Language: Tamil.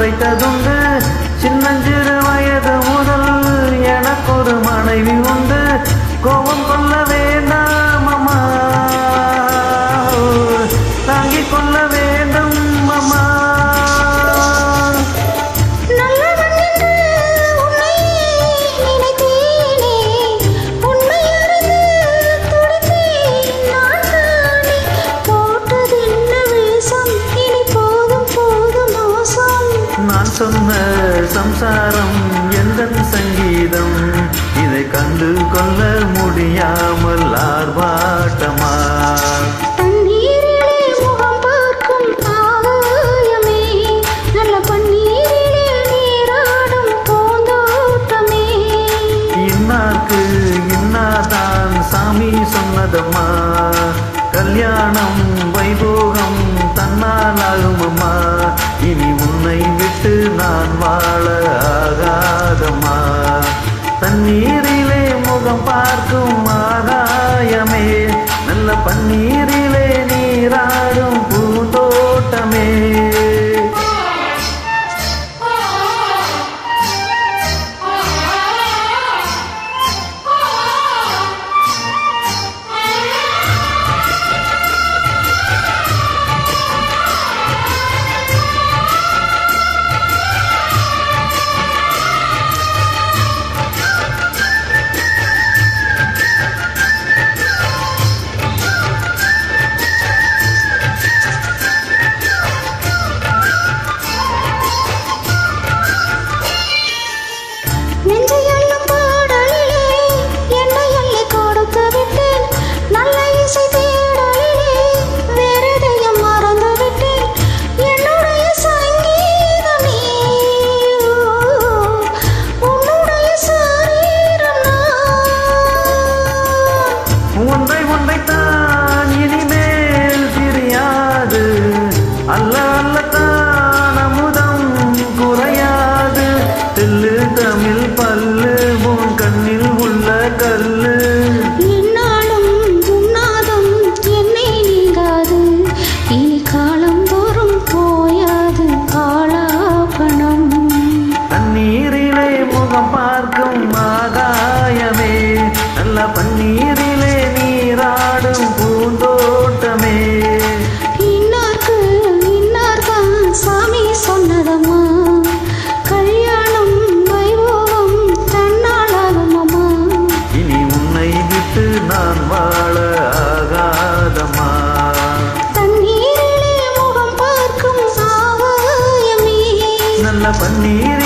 வைத்ததுண்டு. சின்னஞ்சிறு வயது முதல் எனக்கொரு மனைவி உண்டு. கோபம் கொள்ள வேண்டாம் அம்மா, தாங்கிக் கொள்ள வேண்டும் அம்மா. நான் சொன்ன சம்சாரம் எந்தன் சங்கீதம், இதை கண்டு கொள்ள முடியாமல் ஆர்ப்பாட்டமா. தண்ணீரிலே முகம் பார்க்கும் ஆகாயமே, நல்ல பன்னீரிலே நீராடும் பூந்தோட்டமே. இன்னார்க்கு இன்னாதான் சாமி சொன்னதம்மா, கல்யாணம் வைபோகம் தன்னால் ஆகுமம்மா. இனி உன்னை விட்டு நான் வாழ ஆகாதம்மா. தண்ணீரிலே முகம் பார்க்கும் ஆகாயமே, நல்ல பன்னீரிலே நீராடும் பூந்தோட்டமே. ஒன்றை ஒன்றைத்தான் இனிமேல் தெரியாது, அல்ல அல்லத்தான் அமுதம் குறையாது. தெல்லு தமிழ் பல்லு உன் கண்ணில் உள்ள கல்லு, என்னாலும் உன்னாதம் என்னை நீங்காது. இனி காலம் தோறும் போயாது ஆளாபணம். தண்ணீரிலே முகம் பார்க்கும் ஆகாயமே, நல்ல பன்னீரிலே நீராடும் பூந்தோட்டமே. இன்னார்க்கு இன்னார்தான் சாமி சொன்னதம்மா, கல்யாணம் வைபோகம் தன்னால் ஆகுமம்மா. இனி உன்னை விட்டு நான் வாழ ஆகாதம்மா. தண்ணீரிலே முகம் பார்க்கும் ஆகாயமே, நல்ல பன்னீர்